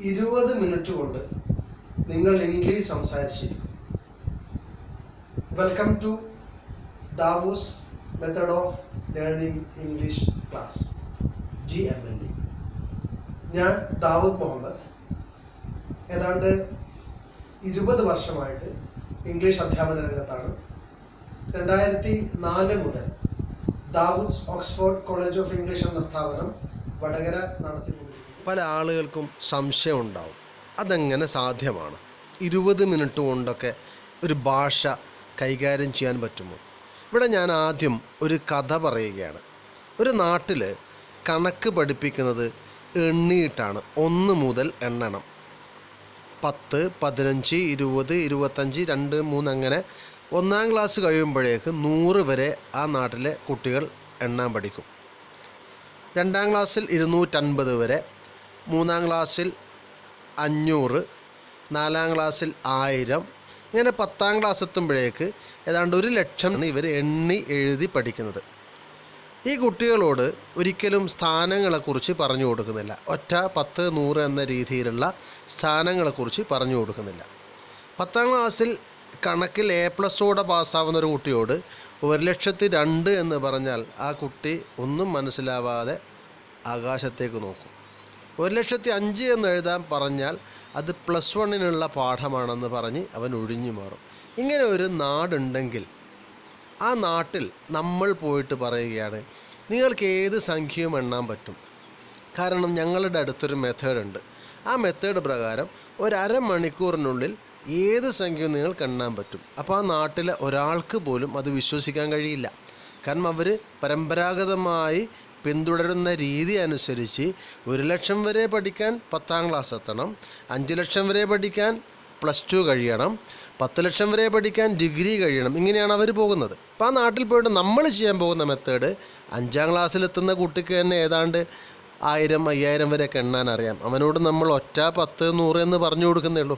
20 minute കൊണ്ട് നിങ്ങൾ English സംസാരിച്ചിരിക്കും. Welcome to Dawood's method of learning English class GMLE. ഞാൻ ദാവൂദ് മുഹമ്മദ്. ഏതാണ്ട് 20 വർഷമായിട്ട് ഇംഗ്ലീഷ് അധ്യാപന രംഗത്താണ്. 2004 മുതൽ Dawood Oxford college of English എന്ന സ്ഥാപനം വടകര നടത്തിക്കൊണ്ടിരിക്കുന്നു. പല ആളുകൾക്കും സംശയം ഉണ്ടാവും, അതെങ്ങനെ സാധ്യമാണ്? 20 മിനിറ്റ് കൊണ്ടൊക്കെ ഒരു ഭാഷ കൈകാര്യം ചെയ്യാൻ പറ്റുമോ? ഇവിടെ ഞാൻ ആദ്യം ഒരു കഥ പറയുകയാണ്. ഒരു നാട്ടിൽ കണക്ക് പഠിപ്പിക്കുന്നത് എണ്ണിയിട്ടാണ്. 1 മുതൽ എണ്ണണം. 10, 15, 20, 25, 2, 3 അങ്ങനെ 1-ാം ക്ലാസ് കഴിയുമ്പോഴേക്ക് 100 വരെ ആ നാട്ടിലെ കുട്ടികൾ എണ്ണാൻ പഠിക്കും. 2-ാം ക്ലാസ്സിൽ 250 വരെ, 3-ാം ക്ലാസ്സിൽ 500, 4-ാം ക്ലാസ്സിൽ 1000, ഇങ്ങനെ 10-ാം ക്ലാസ് എത്തുമ്പോഴേക്ക് ഏതാണ്ട് 1,00,000 ഇവർ എണ്ണി എഴുതി പഠിക്കുന്നത്. ഈ കുട്ടികളോട് ഒരിക്കലും സ്ഥാനങ്ങളെക്കുറിച്ച് പറഞ്ഞു കൊടുക്കുന്നില്ല. ഒറ്റ 10, 100 എന്ന രീതിയിലുള്ള സ്ഥാനങ്ങളെക്കുറിച്ച് പറഞ്ഞു കൊടുക്കുന്നില്ല. 10-ാം ക്ലാസ്സിൽ കണക്കിൽ A+ഓടെ പാസ്സാവുന്ന ഒരു കുട്ടിയോട് 1,02,000 എന്ന് പറഞ്ഞാൽ ആ കുട്ടി ഒന്നും മനസ്സിലാവാതെ ആകാശത്തേക്ക് നോക്കും. 1,05,000 എന്ന് എഴുതാൻ പറഞ്ഞാൽ അത് +1 പാഠമാണെന്ന് പറഞ്ഞ് അവൻ ഒഴിഞ്ഞു മാറും. ഇങ്ങനെ ഒരു നാടുണ്ടെങ്കിൽ ആ നാട്ടിൽ നമ്മൾ പോയിട്ട് പറയുകയാണ്, നിങ്ങൾക്ക് ഏത് സംഖ്യയും എണ്ണാൻ പറ്റും. കാരണം ഞങ്ങളുടെ അടുത്തൊരു മെത്തേഡുണ്ട്. ആ മെത്തേഡ് പ്രകാരം ഒരു അരമണിക്കൂറിനുള്ളിൽ ഏത് സംഖ്യയും നിങ്ങൾക്ക് എണ്ണാൻ പറ്റും. അപ്പോൾ ആ നാട്ടിലെ ഒരാൾക്ക് പോലും അത് വിശ്വസിക്കാൻ കഴിയില്ല. കാരണം അവർ പരമ്പരാഗതമായി പിന്തുടരുന്ന രീതി അനുസരിച്ച് 1,00,000 വരെ പഠിക്കാൻ 10-ാം ക്ലാസ് എത്തണം, 5,00,000 വരെ പഠിക്കാൻ +2 കഴിയണം, 10,00,000 വരെ പഠിക്കാൻ ഡിഗ്രി കഴിയണം. ഇങ്ങനെയാണ് അവർ പോകുന്നത്. അപ്പോൾ ആ നാട്ടിൽ പോയിട്ട് നമ്മൾ ചെയ്യാൻ പോകുന്ന മെത്തേഡ് 5-ാം ക്ലാസ്സിലെത്തുന്ന കുട്ടിക്ക് തന്നെ ഏതാണ്ട് 1000, 5000 വരെയൊക്കെ എണ്ണാൻ അറിയാം. അവനോട് നമ്മൾ ഒറ്റ 10, 100 എന്ന് പറഞ്ഞു കൊടുക്കുന്നേ ഉള്ളൂ.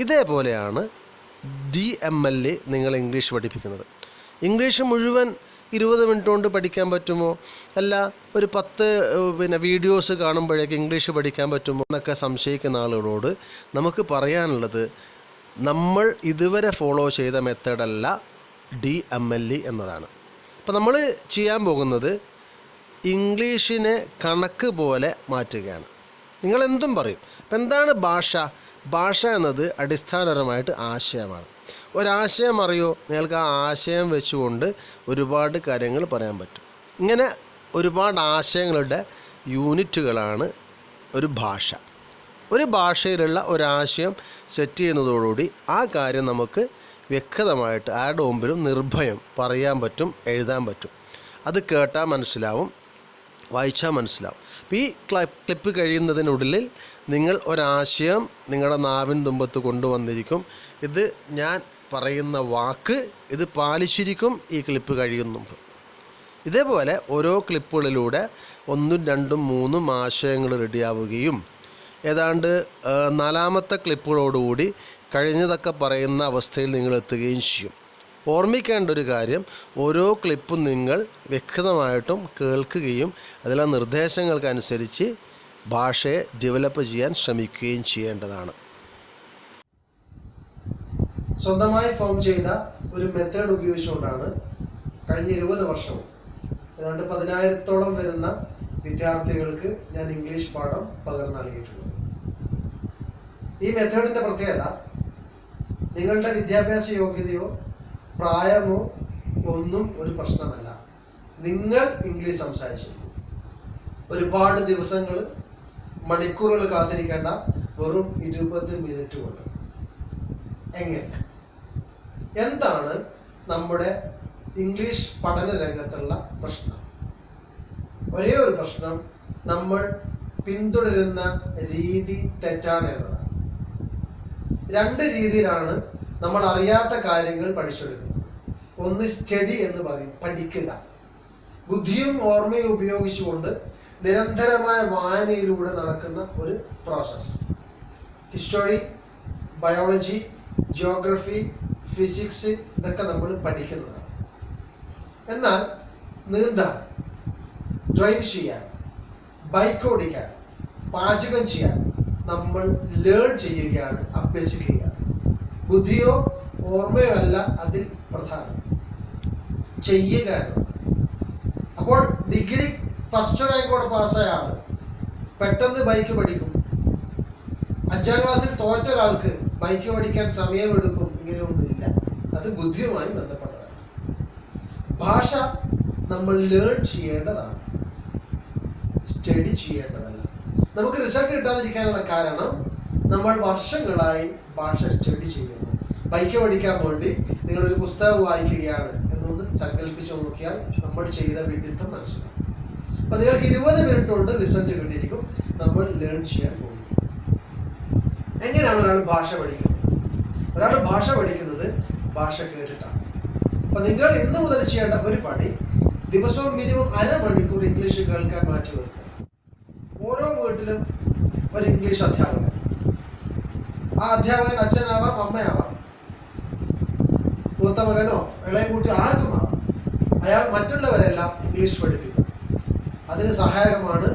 ഇതേപോലെയാണ് DMLE നിങ്ങൾ ഇംഗ്ലീഷ് പഠിപ്പിക്കുന്നത്. ഇംഗ്ലീഷ് മുഴുവൻ 20 മിനിറ്റ് കൊണ്ട് പഠിക്കാൻ പറ്റുമോ? അല്ല, ഒരു 10 വീഡിയോസ് കാണുമ്പോഴേക്ക് ഇംഗ്ലീഷ് പഠിക്കാൻ പറ്റുമോ എന്നൊക്കെ സംശയിക്കുന്ന ആളുകളോട് നമുക്ക് പറയാനുള്ളത്, നമ്മൾ ഇതുവരെ ഫോളോ ചെയ്ത മെത്തേഡല്ല DMLE എന്നതാണ്. അപ്പോൾ നമ്മൾ ചെയ്യാൻ പോകുന്നത് ഇംഗ്ലീഷിനെ കണക്ക് പോലെ മാറ്റുകയാണ്. നിങ്ങളെന്തും പറയും. അപ്പം എന്താണ് ഭാഷ? ഭാഷ എന്നത് അടിസ്ഥാനപരമായിട്ട് ആശയമാണ്. ഒരാശയം അറിയോ? നിങ്ങൾക്ക് ആ ആശയം വെച്ചുകൊണ്ട് ഒരുപാട് കാര്യങ്ങൾ പറയാൻ പറ്റും. ഇങ്ങനെ ഒരുപാട് ആശയങ്ങളുടെ യൂണിറ്റുകളാണ് ഒരു ഭാഷ. ഒരു ഭാഷയിലുള്ള ഒരാശയം സെറ്റ് ചെയ്യുന്നതോടുകൂടി ആ കാര്യം നമുക്ക് വ്യക്തമായിട്ട് ആരുടെ മുമ്പിലും നിർഭയം പറയാൻ പറ്റും, എഴുതാൻ പറ്റും. അത് കേട്ടാൽ മനസ്സിലാവും, വായിച്ചാൽ മനസ്സിലാവും. അപ്പോൾ ഈ ക്ലിപ്പ് കഴിയുന്നതിനുള്ളിൽ നിങ്ങൾ ഒരാശയം നിങ്ങളുടെ നാവിൻ തുമ്പത്ത് കൊണ്ടുവന്നിരിക്കും. ഇത് ഞാൻ പറയുന്ന വാക്ക് ഇത് പാലിച്ചിരിക്കും ഈ ക്ലിപ്പ് കഴിയുന്നുണ്ട്. ഇതേപോലെ ഓരോ ക്ലിപ്പുകളിലൂടെ 1, 2, 3 ആശയങ്ങൾ റെഡിയാവുകയും ഏതാണ്ട് 4-ാമത്തെ ക്ലിപ്പുകളോടുകൂടി കഴിഞ്ഞതൊക്കെ പറയുന്ന അവസ്ഥയിൽ നിങ്ങൾ എത്തുകയും ചെയ്യും. ഓർമ്മിക്കേണ്ട ഒരു കാര്യം, ഓരോ ക്ലിപ്പും നിങ്ങൾ വ്യക്തമായിട്ടും കേൾക്കുകയും അതിലെ നിർദ്ദേശങ്ങൾക്കനുസരിച്ച് ഭാഷയെ ഡെവലപ്പ് ചെയ്യാൻ ശ്രമിക്കുകയും ചെയ്യേണ്ടതാണ്. സ്വന്തമായി ഫോം ചെയ്ത ഒരു മെത്തേഡ് ഉപയോഗിച്ചുകൊണ്ടാണ് കഴിഞ്ഞ 20 വർഷവും ഏതാണ്ട് 10,000-ഓളം വരുന്ന വിദ്യാർത്ഥികൾക്ക് ഞാൻ ഇംഗ്ലീഷ് പാഠം പകർന്നു നൽകിയിട്ടുള്ളത്. ഈ മെത്തേഡിൻ്റെ പ്രത്യേകത, നിങ്ങളുടെ വിദ്യാഭ്യാസ യോഗ്യതയോ പ്രായമോ ഒന്നും ഒരു പ്രശ്നമല്ല. നിങ്ങൾ ഇംഗ്ലീഷ് സംസാരിച്ചിരിക്കും. ഒരുപാട് ദിവസങ്ങൾ, മണിക്കൂറുകൾ കാത്തിരിക്കേണ്ട, വെറും 20 മിനിറ്റ് കൊണ്ട്. എങ്ങനെ? എന്താണ് നമ്മുടെ ഇംഗ്ലീഷ് പഠന രംഗത്തുള്ള പ്രശ്നം? ഒരേ ഒരു പ്രശ്നം, നമ്മൾ പിന്തുടരുന്ന രീതി തെറ്റാണ് എന്നതാണ്. 2 രീതിയിലാണ് നമ്മൾ അറിയാത്ത കാര്യങ്ങൾ പഠിച്ചെടുക്കുന്നത്. ഒന്ന് സ്റ്റഡി എന്ന് പറയും, പഠിക്കുക. ബുദ്ധിയും ഓർമ്മയും ഉപയോഗിച്ചുകൊണ്ട് നിരന്തരമായ വായനയിലൂടെ നടക്കുന്ന ഒരു process. History, biology, geography, physics ഇതൊക്കെ നമ്മൾ പഠിക്കുന്നതാണ്. എന്നാൽ നീന്താൻ, ഡ്രൈവ് ചെയ്യാൻ, ബൈക്ക് ഓടിക്കാൻ, പാചകം ചെയ്യാൻ, നമ്മൾ ലേൺ ചെയ്യുകയാണ്, അഭ്യസിക്കുകയാണ്. ബുദ്ധിയോ ഓർമ്മയോ അല്ല അതിൽ പ്രധാനം, ചെയ്യുക എന്നതാണ്. അപ്പോൾ ഡിഗ്രി ഫസ്റ്റ് റാങ്കോടെ പാസ്സായ ആള് പെട്ടെന്ന് ബൈക്ക് പഠിക്കും. 5ാം ക്ലാസ്സിൽ തോറ്റ ഒരാൾക്ക് ബൈക്ക് പഠിക്കാൻ സമയമെടുക്കും, ഇങ്ങനെയൊന്നുമില്ല. അത് ബുദ്ധിയുമായി ബന്ധപ്പെട്ടതാണ്. ഭാഷ നമ്മൾ ലേൺ ചെയ്യേണ്ടതാണ്, സ്റ്റഡി ചെയ്യേണ്ടതല്ല. നമുക്ക് റിസൾട്ട് കിട്ടാതിരിക്കാനുള്ള കാരണം നമ്മൾ വർഷങ്ങളായി ഭാഷ സ്റ്റഡി ചെയ്യുന്നു. ബൈക്ക് പഠിക്കാൻ വേണ്ടി നിങ്ങളൊരു പുസ്തകം വായിക്കുകയാണ് എന്നൊന്ന് സങ്കല്പിച്ചു നോക്കിയാൽ നമ്മൾ ചെയ്ത വിഡിത്തം മനസ്സിലാവും. അപ്പൊ നിങ്ങൾക്ക് 20 മിനിറ്റ് കൊണ്ട് റിസൾട്ട് കിട്ടിയിരിക്കും. നമ്മൾ ലേൺ ചെയ്യാൻ പോകും. എങ്ങനെയാണ് ഒരാൾ ഭാഷ പഠിക്കുന്നത്? ഒരാൾ ഭാഷ പഠിക്കുന്നത് ഭാഷ കേട്ടിട്ടാണ്. അപ്പൊ നിങ്ങൾ ഇന്ന് മുതൽ ചെയ്യേണ്ട ഒരു പണി, ദിവസവും മിനിമം 1/2 മണിക്കൂർ ഇംഗ്ലീഷ് കേൾക്കാൻ മാറ്റി വെക്കുക. ഓരോ വീട്ടിലും ഒരു ഇംഗ്ലീഷ് അധ്യാപകൻ. ആ അധ്യാപകൻ അച്ഛനാവാം, അമ്മയാവാം, മൂത്ത മകനോ ഇളയ കുട്ടി ആർക്കും ആവാം. അയാൾ മറ്റുള്ളവരെല്ലാം ഇംഗ്ലീഷ് പഠിപ്പിക്കും. അതിന് സഹായകമാണ്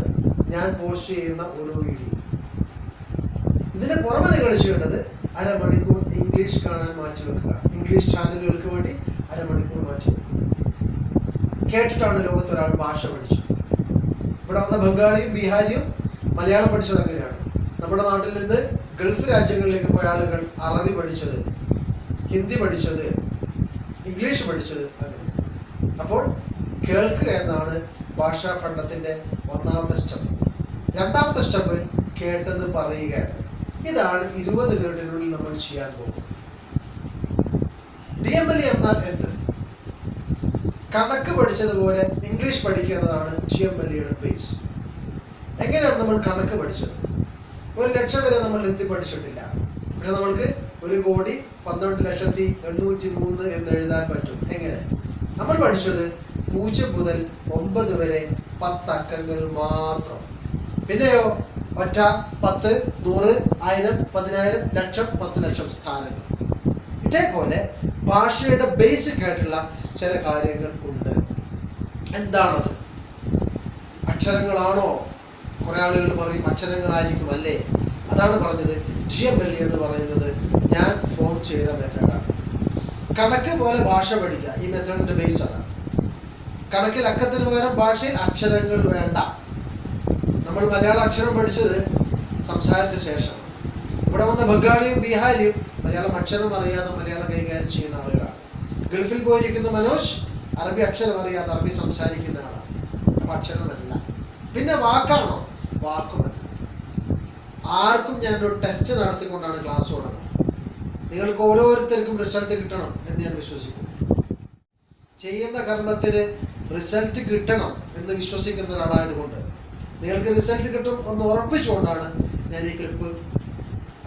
ഞാൻ പോസ്റ്റ് ചെയ്യുന്ന ഓരോ വീഡിയോ. ഇതിന് പുറമെ നിങ്ങൾ ചെയ്യേണ്ടത് 1/2 മണിക്കൂർ ഇംഗ്ലീഷ് കാണാൻ മാറ്റി വെക്കുക. ഇംഗ്ലീഷ് ചാനലുകൾക്ക് വേണ്ടി 1/2 മണിക്കൂർ മാറ്റി വെക്കുക. കേട്ടിട്ടാണ് ലോകത്ത് ഒരാൾ ഭാഷ പഠിച്ചത്. ഇവിടെ വന്ന ബംഗാളിയും ബീഹാരിയും മലയാളം പഠിച്ചത് അങ്ങനെയാണ്. നമ്മുടെ നാട്ടിൽ നിന്ന് ഗൾഫ് രാജ്യങ്ങളിലേക്ക് പോയ ആളുകൾ അറബി പഠിച്ചത്, ഹിന്ദി പഠിച്ചത്, ഇംഗ്ലീഷ് പഠിച്ചത് അങ്ങനെ. അപ്പോൾ കേൾക്കുക എന്നാണ് ഭാഷാ പഠനത്തിന്റെ 1ാമത്തെ സ്റ്റെപ്പ്. 2ാമത്തെ സ്റ്റെപ്പ് കേട്ടെന്ന് പറയുകയാണ്. ഇതാണ് 20 മിനിറ്റിനുള്ളിൽ നമ്മൾ ചെയ്യാൻ പോകുന്നത്. DMLE എന്നാൽ എന്ത്? കണക്ക് പഠിച്ചതുപോലെ ഇംഗ്ലീഷ് പഠിക്കുക എന്നതാണ് DMLEയുടെ ബേസ്. എങ്ങനെയാണ് നമ്മൾ കണക്ക് പഠിച്ചത്? 1 ലക്ഷം വരെ നമ്മൾ ഹിന്ദി പഠിച്ചിട്ടില്ല. പക്ഷെ നമ്മൾക്ക് 1,12,803 എന്ന് എഴുതാൻ പറ്റും. എങ്ങനെ? നമ്മൾ പഠിച്ചത് 0 മുതൽ 9 വരെ 10 അക്കങ്ങൾ മാത്രം. പിന്നെയോ 1, 10, 100, 1000, 10,000, ലക്ഷം, 10 ലക്ഷം സ്ഥാനങ്ങൾ. ഇതേപോലെ ഭാഷയുടെ ബേസിക് ആയിട്ടുള്ള ചില കാര്യങ്ങൾ ഉണ്ട്. എന്താണത്? അക്ഷരങ്ങളാണോ? കുറെ ആളുകൾ പറയും അക്ഷരങ്ങളായിരിക്കും. അല്ലേ? അതാണ് പറഞ്ഞത്. DMLE എന്ന് പറയുന്നത് ഞാൻ ഫോം ചെയ്ത മെത്തേഡാണ്. കണക്ക് പോലെ ഭാഷ പഠിക്കുക. ഈ മെത്തേഡിന്റെ ബേസ് അതാണ്. കണക്കിൽ അക്കത്തിന് പകരം ഭാഷയിൽ അക്ഷരങ്ങൾ വേണ്ട. നമ്മൾ മലയാള അക്ഷരം പഠിച്ചത് സംസാരിച്ച ശേഷം. ഇവിടെ വന്ന ബംഗാളിയും ബീഹാരിയും മലയാളം അക്ഷരം അറിയാതെ മലയാളം കൈകാര്യം ചെയ്യുന്ന ആളുകളാണ്. ഗൾഫിൽ പോയിരിക്കുന്ന മനോജ് അറബി അക്ഷരം അറിയാതെ അറബി സംസാരിക്കുന്ന ആളാണ്. അപ്പൊ അക്ഷരമല്ല. പിന്നെ വാക്കാണോ? വാക്കുമല്ല. ആർക്കും ഞാനൊരു ടെസ്റ്റ് നടത്തിക്കൊണ്ടാണ് ക്ലാസ് തുടങ്ങുന്നത്. നിങ്ങൾക്ക് ഓരോരുത്തർക്കും റിസൾട്ട് കിട്ടണം എന്ന് ഞാൻ വിശ്വസിക്കുന്നു. ചെയ്യുന്ന കർമ്മത്തിന് റിസൾട്ട് കിട്ടണം എന്ന് വിശ്വസിക്കുന്ന ഒരാളായതുകൊണ്ട് നിങ്ങൾക്ക് റിസൾട്ട് കിട്ടും എന്ന് ഉറപ്പിച്ചുകൊണ്ടാണ് ഞാൻ ഈ ക്ലിപ്പ്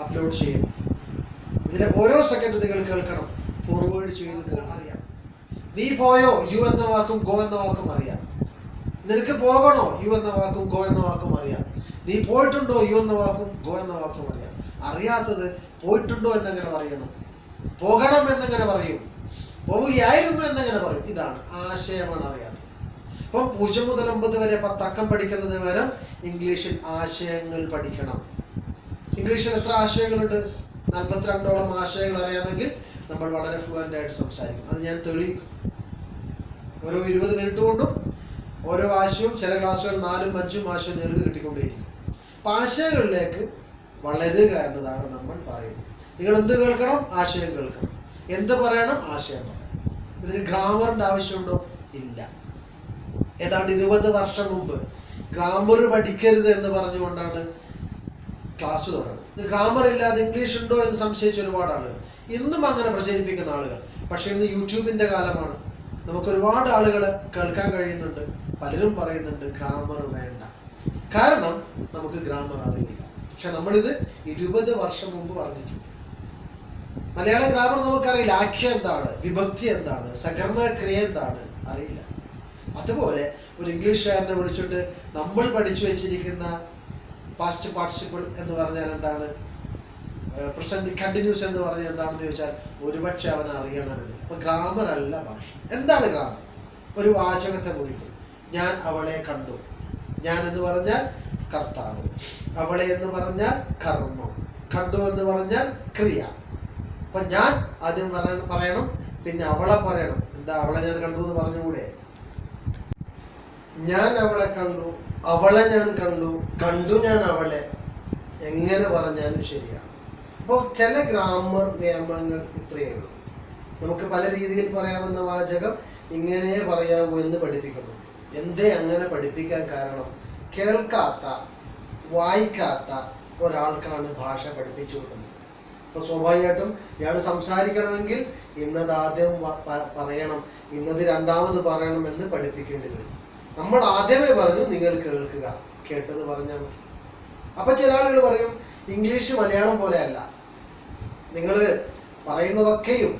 അപ്ലോഡ് ചെയ്യുന്നത്. ഇതിലെ ഓരോ സെക്കൻഡ് നിങ്ങൾ കേൾക്കണം. ഫോർവേഡ് ചെയ്ത് അറിയാം. നീ പോയോ? യു എന്ന വാക്കും ഗോ എന്ന വാക്കും അറിയാം. നിനക്ക് പോകണോ? യു എന്ന വാക്കും ഗോ എന്ന വാക്കും അറിയാം. നീ പോയിട്ടുണ്ടോ? യു എന്ന വാക്കും ഗോ എന്ന വാക്കും അറിയാം. അറിയാത്തത് പോയിട്ടുണ്ടോ എന്നെങ്ങനെ പറയണം, പോകണം എന്നെങ്ങനെ പറയും, പോവുകയായിരുന്നു എന്നെങ്ങനെ പറയും. ഇതാണ് ആശയമാണ് അറിയാത്തത്. അപ്പം 0 മുതൽ 9 വരെ 10 അക്കം പഠിക്കുന്നതിന് പകരം ഇംഗ്ലീഷിൽ ആശയങ്ങൾ പഠിക്കണം. ഇംഗ്ലീഷിൽ എത്ര ആശയങ്ങളുണ്ട്? 42ഓളം ആശയങ്ങൾ അറിയാമെങ്കിൽ നമ്മൾ വളരെ ഫ്ലുവൻ്റ് ആയിട്ട് സംസാരിക്കും. അത് ഞാൻ തെളിയിക്കും. ഓരോ 20 മിനിറ്റ് കൊണ്ടും ഓരോ ആശയവും, ചില ക്ലാസ്സുകൾ 4ഉം 5ഉം ആശയം നേരിട്ട് കിട്ടിക്കൊണ്ടേയിരിക്കും. അപ്പം ആശയങ്ങളിലേക്ക് വളരുക എന്നതാണ് നമ്മൾ പറയുന്നത്. നിങ്ങൾ എന്ത് കേൾക്കണം? ആശയം കേൾക്കണം. എന്ത് പറയണം? ആശയം പറയണം. ഇതിന് ഗ്രാമറിന്റെ ആവശ്യമുണ്ടോ? ഇല്ല. ഏതാണ്ട് 20 വർഷം മുമ്പ് ഗ്രാമർ പഠിക്കരുത് എന്ന് പറഞ്ഞുകൊണ്ടാണ് ക്ലാസ് തുടങ്ങുന്നത്. ഗ്രാമർ ഇല്ലാതെ ഇംഗ്ലീഷ് ഉണ്ടോ എന്ന് സംശയിച്ച ഒരുപാട് ആളുകൾ, ഇന്നും അങ്ങനെ പ്രചരിപ്പിക്കുന്ന ആളുകൾ. പക്ഷെ ഇന്ന് യൂട്യൂബിന്റെ കാലമാണ്. നമുക്ക് ഒരുപാട് ആളുകൾ കേൾക്കാൻ കഴിയുന്നുണ്ട്. പലരും പറയുന്നുണ്ട് ഗ്രാമർ വേണ്ട. കാരണം നമുക്ക് ഗ്രാമർ അറിയില്ല. പക്ഷെ നമ്മളിത് 20 വർഷം മുമ്പ് പറഞ്ഞിട്ടുണ്ട്. മലയാള ഗ്രാമർ നമുക്കറിയില്ല. ആഖ്യ എന്താണ്, വിഭക്തി എന്താണ്, സകർമ്മ ക്രിയ എന്താണ് അറിയില്ല. അതുപോലെ ഒരു ഇംഗ്ലീഷുകാരനെ വിളിച്ചിട്ട് നമ്മൾ പഠിച്ചു വെച്ചിരിക്കുന്ന പാസ്റ്റ് പാർട്ടിസിപ്പിൾ എന്ന് പറഞ്ഞാൽ എന്താണ്, പ്രസന്റ് കണ്ടിന്യൂസ് എന്ന് പറഞ്ഞാൽ എന്താണെന്ന് ചോദിച്ചാൽ ഒരുപക്ഷെ അവൻ അറിയണമെന്ന്. അപ്പൊ ഗ്രാമർ അല്ല ഭാഷ. എന്താണ് ഗ്രാമർ? ഒരു വാചകത്തെ കുറിക്കും. ഞാൻ അവളെ കണ്ടു. ഞാൻ എന്ന് പറഞ്ഞാൽ കർത്താവ്. അവളെ എന്ന് പറഞ്ഞാൽ കർമ്മം, കണ്ടു എന്ന് പറഞ്ഞാൽ ക്രിയ. അപ്പൊ ഞാൻ ആദ്യം പറയണം, പിന്നെ അവളെ പറയണം. എന്താ അവളെ ഞാൻ കണ്ടു എന്ന് പറഞ്ഞുകൂടെ? ഞാൻ അവളെ കണ്ടു, അവളെ ഞാൻ കണ്ടു, കണ്ടു ഞാൻ അവളെ, എങ്ങനെ പറഞ്ഞാലും ശരിയാണ്. അപ്പോൾ ചില ഗ്രാമർ നിയമങ്ങൾ ഇത്രയേ ഉള്ളൂ. നമുക്ക് പല രീതിയിൽ പറയാവുന്ന വാചകം ഇങ്ങനെ പറയാവൂ എന്ന് പഠിപ്പിക്കുന്നു. എന്തേ അങ്ങനെ പഠിപ്പിക്കാൻ കാരണം? കേൾക്കാത്ത വായിക്കാത്ത ഒരാൾക്കാണ് ഭാഷ പഠിപ്പിച്ചു കൊടുക്കുന്നത്. അപ്പോൾ സ്വാഭാവികമായിട്ടും ഇയാൾ സംസാരിക്കണമെങ്കിൽ ഇന്നത് ആദ്യം പറയണം, ഇന്നത് രണ്ടാമത് പറയണം എന്ന് പഠിപ്പിക്കേണ്ടി വരും. നമ്മൾ ആദ്യമേ പറഞ്ഞു നിങ്ങൾ കേൾക്കുക, കേട്ടത് പറഞ്ഞാൽ മതി. അപ്പൊ ചില ആളുകൾ പറയും ഇംഗ്ലീഷ് മലയാളം പോലെ അല്ല, നിങ്ങൾ പറയുന്നതൊക്കെയും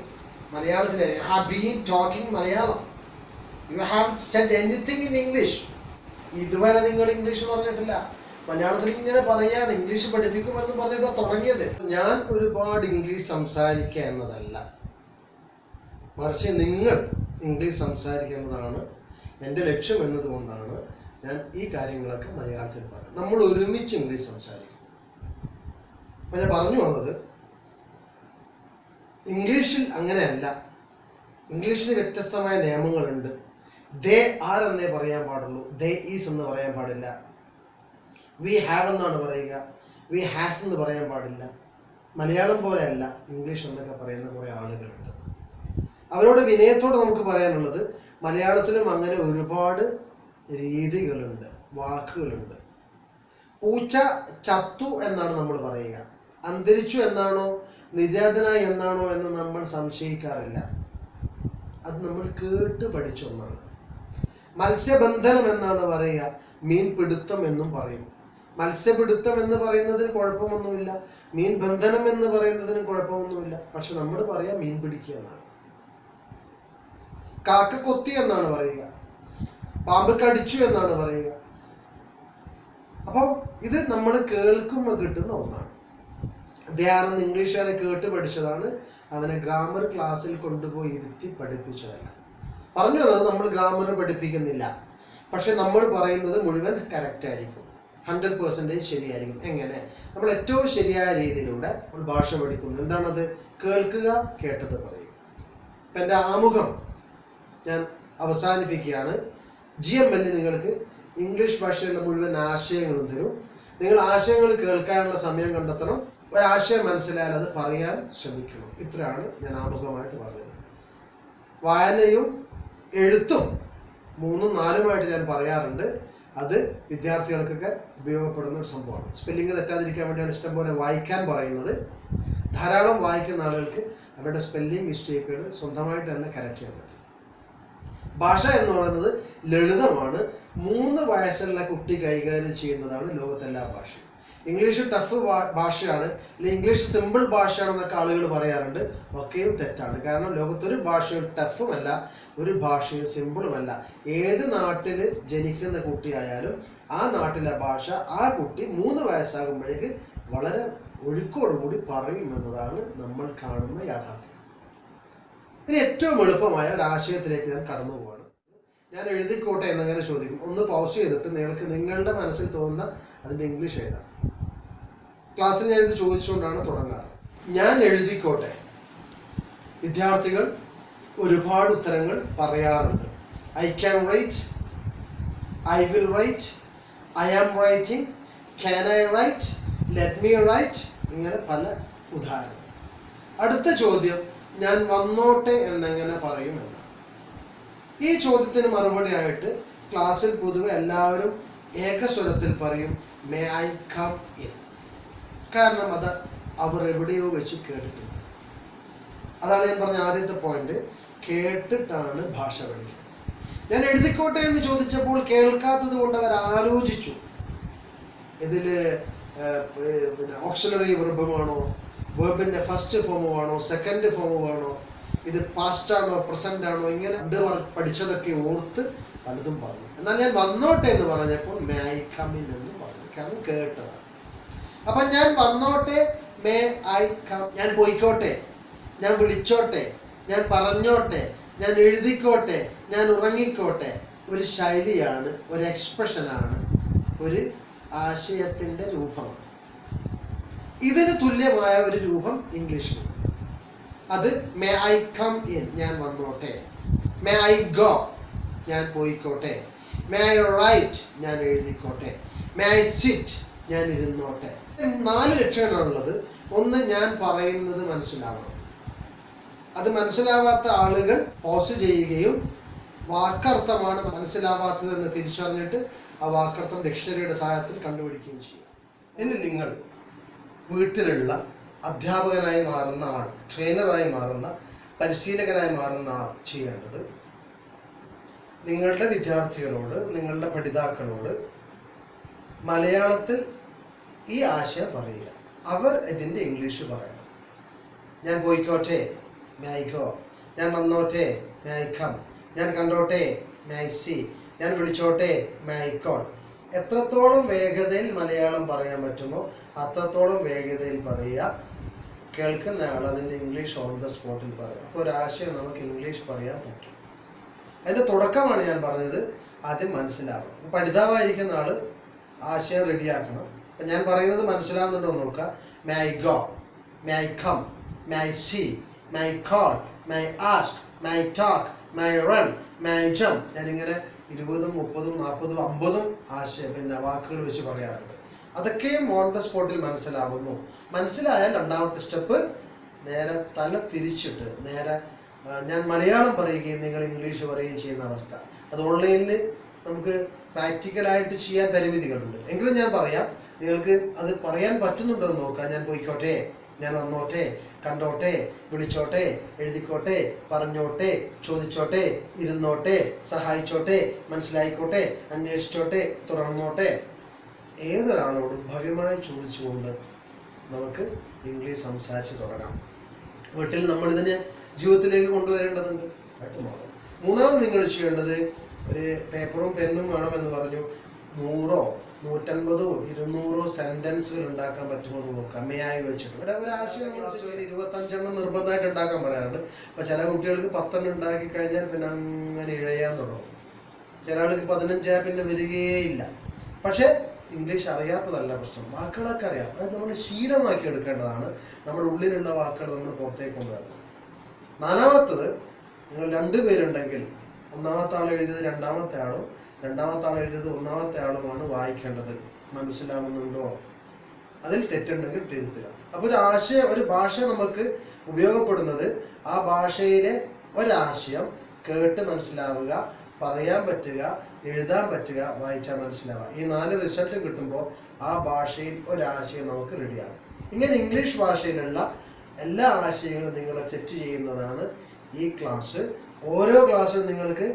മലയാളത്തിൽ have been talking Malayalam, you have said anything in English. ഇതുവരെ നിങ്ങൾ ഇംഗ്ലീഷ് പറഞ്ഞിട്ടില്ല, മലയാളത്തിൽ ഇങ്ങനെ പറയാണ്, ഇംഗ്ലീഷ് പഠിപ്പിക്കുമെന്ന് പറഞ്ഞിട്ടാണ് തുടങ്ങിയത്. ഞാൻ ഒരുപാട് ഇംഗ്ലീഷ് സംസാരിക്കുക എന്നതല്ല, മറിച്ച് നിങ്ങൾ ഇംഗ്ലീഷ് സംസാരിക്കുക എന്നതാണ് എൻ്റെ ലക്ഷ്യം എന്നതുകൊണ്ടാണ് ഞാൻ ഈ കാര്യങ്ങളൊക്കെ മലയാളത്തിൽ പറയുന്നത്. നമ്മൾ ഒരുമിച്ച് ഇംഗ്ലീഷ് സംസാരിക്കും. അപ്പൊ ഞാൻ പറഞ്ഞു വന്നത് ഇംഗ്ലീഷിൽ അങ്ങനെയല്ല. ഇംഗ്ലീഷിന് വ്യത്യസ്തമായ നിയമങ്ങളുണ്ട്. ദേ ആർ എന്നേ പറയാൻ പാടുള്ളൂ, ദേ ഈസ് എന്ന് പറയാൻ പാടില്ല. വി ഹാവ് എന്നാണ് പറയുക, വി ഹാസ് എന്ന് പറയാൻ പാടില്ല. മലയാളം പോലെ അല്ല ഇംഗ്ലീഷ് എന്നൊക്കെ പറയുന്ന കുറെ ആളുകളുണ്ട്. അവരോട് വിനയത്തോടെ നമുക്ക് പറയാനുള്ളത്, മലയാളത്തിലും അങ്ങനെ ഒരുപാട് രീതികളുണ്ട്, വാക്കുകളുണ്ട്. പൂച്ച ചത്തു എന്നാണ് നമ്മൾ പറയുക, അന്തരിച്ചു എന്നാണോ നിര്യാതനായി എന്നാണോ എന്ന് നമ്മൾ സംശയിക്കാറില്ല. അത് നമ്മൾ കേട്ട് പഠിച്ച ഒന്നാണ്. മത്സ്യബന്ധനം എന്നാണ് പറയുക, മീൻ പിടുത്തം എന്നും പറയും. മത്സ്യപിടുത്തം എന്ന് പറയുന്നതിന് കുഴപ്പമൊന്നുമില്ല, മീൻ ബന്ധനം എന്ന് പറയുന്നതിന് കുഴപ്പമൊന്നുമില്ല. പക്ഷെ നമ്മൾ പറയാ മീൻ പിടിക്കുക എന്നാണ്. കാക്ക കൊത്തി എന്നാണ് പറയുക, പാമ്പ് കടിച്ചു എന്നാണ് പറയുക. അപ്പം ഇത് നമ്മൾ കേൾക്കുമ്പോൾ കിട്ടുന്ന ഒന്നാണ്. ധ്യാനം ഇംഗ്ലീഷുകാരെ കേട്ട് പഠിച്ചതാണ്, അവനെ ഗ്രാമർ ക്ലാസ്സിൽ കൊണ്ടുപോയി ഇരുത്തി പഠിപ്പിച്ചതല്ല. പറഞ്ഞു വന്നത് നമ്മൾ ഗ്രാമർ പഠിപ്പിക്കുന്നില്ല, പക്ഷെ നമ്മൾ പറയുന്നത് മുഴുവൻ കറക്റ്റ് ആയിരിക്കും, 100% ശരിയായിരിക്കും. എങ്ങനെ? നമ്മൾ ഏറ്റവും ശരിയായ രീതിയിലൂടെ നമ്മൾ ഭാഷ പഠിക്കുന്നു. എന്താണത്? കേൾക്കുക, കേട്ടത് പറയുക. ഇപ്പം എൻ്റെ ആമുഖം ഞാൻ അവസാനിപ്പിക്കുകയാണ്. GML നിങ്ങൾക്ക് ഇംഗ്ലീഷ് ഭാഷയിലുള്ള മുഴുവൻ ആശയങ്ങളും തരും. നിങ്ങൾ ആശയങ്ങൾ കേൾക്കാനുള്ള സമയം കണ്ടെത്തണം. ഒരാശയം മനസ്സിലായാൽ അത് പറയാൻ ശ്രമിക്കണം. ഇത്രയാണ് ഞാൻ ആമുഖമായിട്ട് പറഞ്ഞത്. വായനയും എഴുത്തും 3ഉം 4ഉമായിട്ട് ഞാൻ പറയാറുണ്ട്. അത് വിദ്യാർത്ഥികൾക്കൊക്കെ ഉപയോഗപ്പെടുന്ന ഒരു സംഭവമാണ്. സ്പെല്ലിംഗ് തെറ്റാതിരിക്കാൻ വേണ്ടിയാണ് ഇഷ്ടംപോലെ വായിക്കാൻ പറയുന്നത്. ധാരാളം വായിക്കുന്ന ആളുകൾക്ക് അവരുടെ സ്പെല്ലിംഗ് മിസ്റ്റേക്കുകൾ സ്വന്തമായിട്ട് തന്നെ കറക്റ്റ് ചെയ്യാൻ പറ്റും. ഭാഷ എന്ന് പറയുന്നത് ലളിതമാണ്. 3 വയസ്സുള്ള കുട്ടി കൈകാര്യം ചെയ്യുന്നതാണ് ലോകത്തെല്ലാ ഭാഷയും. ഇംഗ്ലീഷ് ടഫ് ഭാഷയാണ്, അല്ലെങ്കിൽ ഇംഗ്ലീഷ് സിമ്പിൾ ഭാഷയാണെന്നൊക്കെ ആളുകൾ പറയാറുണ്ട്. ഒക്കെയും തെറ്റാണ്. കാരണം ലോകത്തൊരു ഭാഷയും ടഫുമല്ല, ഒരു ഭാഷയും സിമ്പിളുമല്ല. ഏത് നാട്ടിൽ ജനിക്കുന്ന കുട്ടിയായാലും ആ നാട്ടിലെ ഭാഷ ആ കുട്ടി 3 വയസ്സാകുമ്പോഴേക്ക് വളരെ ഒഴുക്കോടുകൂടി പറയുമെന്നതാണ് നമ്മൾ കാണുന്ന യാഥാർത്ഥ്യം. ഇനി ഏറ്റവും എളുപ്പമായ ഒരു ആശയത്തിലേക്ക് ഞാൻ കടന്നു പോവാണ്. ഞാൻ എഴുതിക്കോട്ടെ എന്നങ്ങനെ ചോദിക്കും. ഒന്ന് പൗസ് ചെയ്തിട്ട് നിങ്ങൾക്ക് നിങ്ങളുടെ മനസ്സിൽ തോന്നുന്ന അതിൻ്റെ ഇംഗ്ലീഷ് എഴുതാം. ക്ലാസ്സിൽ ഞാൻ ഇത് ചോദിച്ചുകൊണ്ടാണ് തുടങ്ങാറ്. ഞാൻ എഴുതിക്കോട്ടെ. വിദ്യാർത്ഥികൾ ഒരുപാട് ഉത്തരങ്ങൾ പറയാറുണ്ട്. I can write, I will write, I am writing, can I write, let me write, ഇങ്ങനെ പല ഉദാഹരണം. അടുത്ത ചോദ്യം, ഞാൻ വന്നോട്ടെ എന്നെങ്ങനെ പറയും എന്നാണ്. ഈ ചോദ്യത്തിന് മറുപടി ആയിട്ട് ക്ലാസ്സിൽ പൊതുവെ എല്ലാവരും ഏകസ്വരത്തിൽ പറയും മേ ഐ കം ഇൻ. കാരണം അത് അവർ എവിടെയോ വെച്ച് കേട്ടിട്ടുണ്ട്. അതാണ് ഞാൻ പറഞ്ഞ ആദ്യത്തെ പോയിന്റ്. കേട്ടിട്ടാണ് ഭാഷ പഠിക്കുന്നത്. ഞാൻ എഴുതിക്കോട്ടെ എന്ന് ചോദിച്ചപ്പോൾ കേൾക്കാത്തത് കൊണ്ട് അവർ ആലോചിച്ചു, ഇതില് ഓക്സിലറി വെർബാണോ, വെർബിന്റെ ഫസ്റ്റ് ഫോം ആണോ, സെക്കൻഡ് ഫോം ആണോ, ഇത് പാസ്റ്റ് ആണോ പ്രസന്റ് ആണോ, ഇങ്ങനെ പഠിച്ചതൊക്കെ ഓർത്ത് പലതും പറഞ്ഞു. എന്നാൽ ഞാൻ വന്നോട്ടെ എന്ന് പറഞ്ഞപ്പോൾ മേ ഐ കം ഇൻ എന്ന് പറഞ്ഞു. കാരണം കേട്ടതാണ്. അപ്പൊ ഞാൻ വന്നോട്ടെ, മേ ഐ കം, ഞാൻ പോയിക്കോട്ടെ, ഞാൻ വിളിച്ചോട്ടെ, ഞാൻ പറഞ്ഞോട്ടെ, ഞാൻ എഴുതിക്കോട്ടെ, ഞാൻ ഉറങ്ങിക്കോട്ടെ, ഒരു ശൈലിയാണ്, ഒരു എക്സ്പ്രഷനാണ്, ഒരു ആശയത്തിൻ്റെ രൂപമാണ്. ഇതിന് തുല്യമായ ഒരു രൂപം ഇംഗ്ലീഷിൽ. അത് മേ ഐ കം ഇൻ, ഞാൻ വന്നോട്ടെ. മേ ഐ ഗോ, ഞാൻ പോയിക്കോട്ടെ. മേ ഐ റൈറ്റ്, ഞാൻ എഴുതിക്കോട്ടെ. മേ ഐ സിറ്റ്, ഞാൻ ഇരുന്നോട്ടെ. 4 ലക്ഷണമാണുള്ളത്. ഒന്ന്, ഞാൻ പറയുന്നത് മനസ്സിലാവണം. അത് മനസ്സിലാവാത്ത ആളുകൾ പോസ് ചെയ്യുകയും വാക്കർത്ഥമാണ് മനസ്സിലാവാത്തതെന്ന് തിരിച്ചറിഞ്ഞിട്ട് ആ വാക്കർത്ഥം ഡിക്ഷണറിയുടെ സഹായത്തിൽ കണ്ടുപിടിക്കുകയും ചെയ്യും. ഇനി നിങ്ങൾ വീട്ടിലുള്ള അധ്യാപകനായി മാറുന്ന ആൾ, ട്രെയിനറായി മാറുന്ന, പരിശീലകനായി മാറുന്ന ആൾ ചെയ്യേണ്ടത്, നിങ്ങളുടെ വിദ്യാർത്ഥികളോട്, നിങ്ങളുടെ പഠിതാക്കളോട് മലയാളത്തിൽ ഈ ആശയം പറയുക. അവർ ഇതിൻ്റെ ഇംഗ്ലീഷ് പറയണം. ഞാൻ പോയിക്കോട്ടെ, മേ ഐ ഗോ. ഞാൻ വന്നോട്ടെ, മേ ഐ കം. ഞാൻ കണ്ടോട്ടെ, മേ ഐ സി. ഞാൻ വിളിച്ചോട്ടെ, മേ ഐ കോൾ. എത്രത്തോളം വേഗതയിൽ മലയാളം പറയാൻ പറ്റുമോ അത്രത്തോളം വേഗതയിൽ പറയുക. കേൾക്കുന്ന ആൾ അതിൻ്റെ ഇംഗ്ലീഷ് ഓൺ ദ സ്പോട്ടിൽ പറയുക. അപ്പോൾ ഒരാശയം നമുക്ക് ഇംഗ്ലീഷ് പറയാൻ പറ്റും. അതിൻ്റെ തുടക്കമാണ് ഞാൻ പറഞ്ഞത്. ആദ്യം മനസ്സിലാവണം. പഠിതാവായിരിക്കുന്ന ആൾ ആശയം റെഡിയാക്കണം. അപ്പം ഞാൻ പറയുന്നത് മനസ്സിലാവുന്നുണ്ടോ നോക്കുക. May I go, may I come, may I see, may I call, may I ask, may I talk, may I run, may I jump. ഞാനിങ്ങനെ 20, 30, 40, 50 ആശയം വാക്കുകൾ വെച്ച് പറയാറുണ്ട്. അതൊക്കെയും ഓൺ ദ സ്പോട്ടിൽ മനസ്സിലാവുന്നു. മനസ്സിലായാൽ രണ്ടാമത്തെ സ്റ്റെപ്പ് നേരെ തല തിരിച്ചിട്ട് നേരെ ഞാൻ മലയാളം പറയുകയും നിങ്ങൾ ഇംഗ്ലീഷ് പറയുകയും ചെയ്യുന്ന അവസ്ഥ. അത് ഓൺലൈനിൽ നമുക്ക് പ്രാക്ടിക്കലായിട്ട് ചെയ്യാൻ പരിമിതികളുണ്ട്. എങ്കിലും ഞാൻ പറയാം, നിങ്ങൾക്ക് അത് പറയാൻ പറ്റുന്നുണ്ടോ എന്ന് നോക്കാം. ഞാൻ പോയിക്കോട്ടെ, ഞാൻ വന്നോട്ടെ, കണ്ടോട്ടെ, വിളിച്ചോട്ടെ, എഴുതിക്കോട്ടെ, പറഞ്ഞോട്ടെ, ചോദിച്ചോട്ടെ, ഇരുന്നോട്ടെ, സഹായിച്ചോട്ടെ, മനസ്സിലായിക്കോട്ടെ, അന്വേഷിച്ചോട്ടെ, തുറന്നോട്ടെ. ഏതൊരാളോടും ഭവ്യമായി ചോദിച്ചുകൊണ്ട് നമുക്ക് ഇംഗ്ലീഷ് സംസാരിച്ച് തുടങ്ങാം. വീട്ടിൽ നമ്മളിതിനെ ജീവിതത്തിലേക്ക് കൊണ്ടുവരേണ്ടതുണ്ട്. മൂന്നാമത് നിങ്ങൾ ചെയ്യേണ്ടത്, ഒരു പേപ്പറും പെന്നും വേണമെന്ന് പറഞ്ഞു. 100, 150, 200 സെന്റൻസുകൾ ഉണ്ടാക്കാൻ പറ്റുമോ എന്ന് നോക്കാം. മേയായി വെച്ചിട്ട് ഒരാശയം 25 നിർബന്ധമായിട്ട് ഉണ്ടാക്കാൻ പറയാറുണ്ട്. അപ്പൊ ചില കുട്ടികൾക്ക് 10 ഉണ്ടാക്കി കഴിഞ്ഞാൽ പിന്നെ അങ്ങനെ ഇഴയാൻ തുടങ്ങും. ചില ആൾക്ക് 15 പിന്നെ വരികയില്ല. പക്ഷെ ഇംഗ്ലീഷ് അറിയാത്തതല്ല പ്രശ്നം, വാക്കുകളൊക്കെ അറിയാം. അത് നമ്മൾ ശീലമാക്കി എടുക്കേണ്ടതാണ്. നമ്മുടെ ഉള്ളിലുള്ള വാക്കുകൾ നമ്മൾ പുറത്തേക്ക് കൊണ്ടുവരണം. നാലാമത്തത്, നിങ്ങൾ 2 പേരുണ്ടെങ്കിൽ ഒന്നാമത്തെ ആൾ എഴുതിയത് രണ്ടാമത്തെ ആളും രണ്ടാമത്തെ ആൾ എഴുതിയത് ഒന്നാമത്തെ ആളുമാണ് വായിക്കേണ്ടത്. മനസ്സിലാവുന്നുണ്ടോ? അതിൽ തെറ്റുണ്ടെങ്കിൽ തിരുത്തുക. അപ്പോൾ ഒരു ഭാഷ നമുക്ക് ഉപയോഗപ്പെടുന്നത് ആ ഭാഷയിലെ ഒരാശയം കേട്ട് മനസ്സിലാവുക, പറയാൻ പറ്റുക, എഴുതാൻ പറ്റുക, വായിച്ചാൽ മനസ്സിലാവുക. ഈ 4 റിസൾട്ട് കിട്ടുമ്പോൾ ആ ഭാഷയിൽ ഒരാശയം നമുക്ക് റെഡിയാകും. ഇങ്ങനെ ഇംഗ്ലീഷ് ഭാഷയിലുള്ള എല്ലാ ആശയങ്ങളും നിങ്ങളെ സെറ്റ് ചെയ്യുന്നതാണ് ഈ ക്ലാസ്. ഓരോ ക്ലാസ്സിലും നിങ്ങൾക്ക്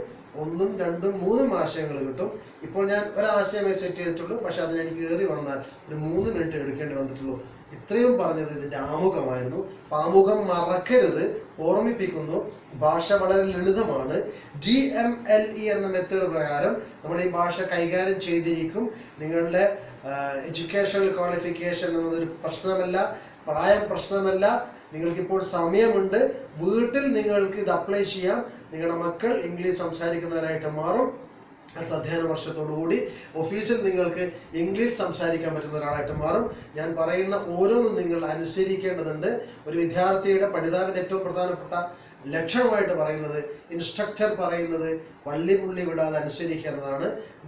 1, 2, 3 ആശയങ്ങൾ കിട്ടും. ഇപ്പോൾ ഞാൻ ഒരാശയമേ സെറ്റ് ചെയ്തിട്ടുള്ളൂ. പക്ഷെ അതിനെനിക്ക് കയറി വന്നാൽ ഒരു 3 മിനിറ്റ് എടുക്കേണ്ടി വന്നിട്ടുള്ളൂ. ഇത്രയും പറഞ്ഞത് ഇതിൻ്റെ ആമുഖമായിരുന്നു. ആമുഖം മറക്കരുത്, ഓർമ്മിപ്പിക്കുന്നു. ഭാഷ വളരെ ലളിതമാണ്. DMLE എന്ന മെത്തേഡ് പ്രകാരം നമ്മൾ ഈ ഭാഷ കൈകാര്യം ചെയ്തിരിക്കും. നിങ്ങളുടെ എഡ്യൂക്കേഷണൽ ക്വാളിഫിക്കേഷൻ എന്നതൊരു പ്രശ്നമല്ല, പ്രായം പ്രശ്നമല്ല. നിങ്ങൾക്കിപ്പോൾ സമയമുണ്ട്. വീട്ടിൽ നിങ്ങൾക്ക് ഇത് അപ്ലൈ ചെയ്യാം. നിങ്ങളുടെ മക്കൾ ഇംഗ്ലീഷ് സംസാരിക്കുന്നവരായിട്ട് മാറും. അടുത്ത അധ്യയന വർഷത്തോടുകൂടി ഓഫീസിൽ നിങ്ങൾക്ക് ഇംഗ്ലീഷ് സംസാരിക്കാൻ പറ്റുന്ന ഒരാളായിട്ട് മാറും. ഞാൻ പറയുന്ന ഓരോന്നും നിങ്ങൾ അനുസരിക്കേണ്ടതുണ്ട്. ഒരു വിദ്യാർത്ഥിയുടെ പഠിതാവിൻ്റെ ഏറ്റവും പ്രധാനപ്പെട്ട ലക്ഷണമായിട്ട് പറയുന്നത്, ഇൻസ്ട്രക്ടർ പറയുന്നത് പുള്ളി വിടാതെ അനുസരിക്കുക എന്നതാണ്.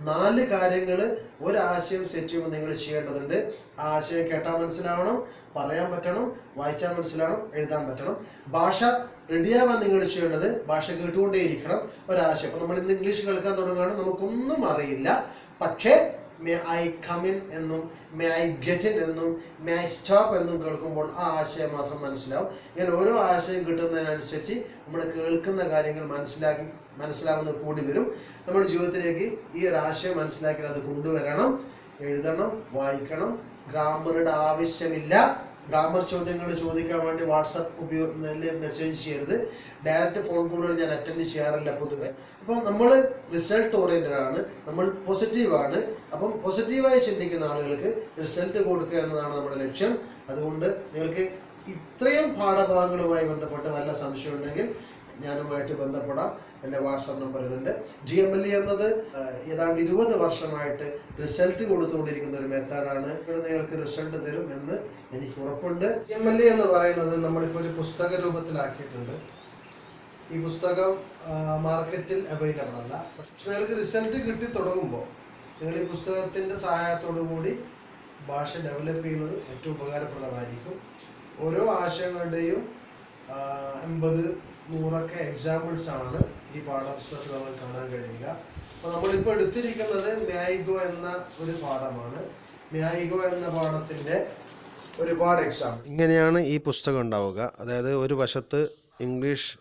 4 കാര്യങ്ങൾ ഒരാശയം സെറ്റ് ചെയ്യുമ്പോൾ നിങ്ങൾ ചെയ്യേണ്ടതുണ്ട്. ആ ആശയം കേട്ടാൽ മനസ്സിലാവണം, പറയാൻ പറ്റണം, വായിച്ചാൽ മനസ്സിലാവണം, എഴുതാൻ പറ്റണം. ഭാഷ റെഡിയാവാൻ നിങ്ങൾ ചെയ്യേണ്ടത് ഭാഷ കേട്ടുകൊണ്ടേയിരിക്കണം. ഒരാശയം, അപ്പോൾ നമ്മൾ ഇന്ന് ഇംഗ്ലീഷ് കേൾക്കാൻ തുടങ്ങുകയാണ്, നമുക്കൊന്നും അറിയില്ല. പക്ഷേ മേ ഐ കം ഇൻ എന്നും മേ ഐ ഗെറ്റ് ഇൻ എന്നും മേ ഐ സ്റ്റോപ്പ് എന്നും കേൾക്കുമ്പോൾ ആ ആശയം മാത്രം മനസ്സിലാവും. ഇങ്ങനെ ഓരോ ആശയം കിട്ടുന്നതിനനുസരിച്ച് നമ്മൾ കേൾക്കുന്ന കാര്യങ്ങൾ മനസ്സിലാവുന്നത് കൂടി വരും. നമ്മുടെ ജീവിതത്തിലേക്ക് ഈ ഒരു ആശയം മനസ്സിലാക്കി അത് കൊണ്ടുവരണം. എഴുതണം, വായിക്കണം. ഗ്രാമറുടെ ആവശ്യമില്ല. ഗ്രാമർ ചോദ്യങ്ങൾ ചോദിക്കാൻ വേണ്ടി വാട്സപ്പ് മെസ്സേജ് ചെയ്യരുത്. ഡയറക്റ്റ് ഫോൺ കോളുകൾ ഞാൻ അറ്റൻഡ് ചെയ്യാറില്ല പൊതുവെ. അപ്പം നമ്മൾ റിസൾട്ട് ഓറിയൻറ്റഡ് ആണ്, നമ്മൾ പോസിറ്റീവാണ്. അപ്പം പോസിറ്റീവായി ചിന്തിക്കുന്ന ആളുകൾക്ക് റിസൾട്ട് കൊടുക്കുക എന്നതാണ് നമ്മുടെ ലക്ഷ്യം. അതുകൊണ്ട് നിങ്ങൾക്ക് ഇത്രയും പാഠഭാഗങ്ങളുമായി ബന്ധപ്പെട്ട് വല്ല സംശയം ഉണ്ടെങ്കിൽ ഞാനുമായിട്ട് ബന്ധപ്പെടാം. എൻ്റെ വാട്സാപ്പ് നമ്പർ ഇതുണ്ട്. GMLE എന്നത് ഏതാണ്ട് 20 വർഷമായിട്ട് റിസൾട്ട് കൊടുത്തുകൊണ്ടിരിക്കുന്ന ഒരു മെത്തേഡാണ്. ഇവിടെ നിങ്ങൾക്ക് റിസൾട്ട് തരും എന്ന് എനിക്ക് ഉറപ്പുണ്ട്. GMLE എന്ന് പറയുന്നത് നമ്മളിപ്പോൾ ഒരു പുസ്തക രൂപത്തിലാക്കിയിട്ടുണ്ട്. ഈ പുസ്തകം മാർക്കറ്റിൽ അവൈലബിൾ അല്ല. പക്ഷെ നിങ്ങൾക്ക് റിസൾട്ട് കിട്ടി തുടങ്ങുമ്പോൾ നിങ്ങൾ ഈ പുസ്തകത്തിൻ്റെ സഹായത്തോടു കൂടി ഭാഷ ഡെവലപ്പ് ചെയ്യുന്നത് ഏറ്റവും ഉപകാരപ്രദമായിരിക്കും. ഓരോ ആശയങ്ങളുടെയും 80-100 എക്സാമ്പിൾസ് ആണ് ഈ പാഠപുസ്തകത്തിൽ നമ്മൾ കാണാൻ കഴിയുക. അപ്പോൾ നമ്മളിപ്പോൾ എടുത്തിരിക്കുന്നത് മ്യായിഗോ എന്ന ഒരു പാഠമാണ്. മ്യായിഗോ എന്ന പാഠത്തിൻ്റെ ഒരുപാട് എക്സാമ്പിൾ. ഇങ്ങനെയാണ് ഈ പുസ്തകം ഉണ്ടാവുക. അതായത് ഒരു വശത്ത് ഇംഗ്ലീഷ്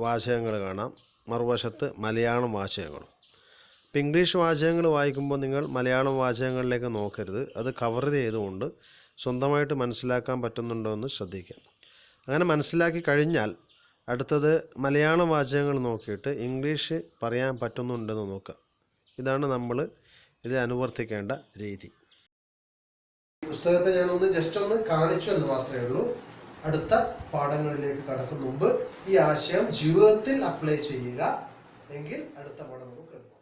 വാചകങ്ങൾ കാണാം, മറുവശത്ത് മലയാളം വാചകങ്ങളും. ഇപ്പം ഇംഗ്ലീഷ് വാചകങ്ങൾ വായിക്കുമ്പോൾ നിങ്ങൾ മലയാളം വാചകങ്ങളിലേക്ക് നോക്കരുത്. അത് കവർ ചെയ്തുകൊണ്ട് സ്വന്തമായിട്ട് മനസ്സിലാക്കാൻ പറ്റുന്നുണ്ടോ എന്ന് ശ്രദ്ധിക്കാം. അങ്ങനെ മനസ്സിലാക്കി കഴിഞ്ഞാൽ അടുത്തത് മലയാളം വാചകങ്ങൾ നോക്കിയിട്ട് ഇംഗ്ലീഷ് പറയാൻ പറ്റുന്നുണ്ടെന്ന് നോക്കുക. ഇതാണ് നമ്മൾ ഇത് അനുവർത്തിക്കേണ്ട രീതി. പുസ്തകത്തെ ഞാനൊന്ന് ജസ്റ്റ് ഒന്ന് കാണിച്ചു എന്ന് മാത്രമേ ഉള്ളൂ. അടുത്ത പാഠങ്ങളിലേക്ക് കടക്കും മുമ്പ് ഈ ആശയം ജീവിതത്തിൽ അപ്ലൈ ചെയ്യുക. എങ്കിൽ അടുത്ത പാഠം നമുക്ക് എടുക്കാം.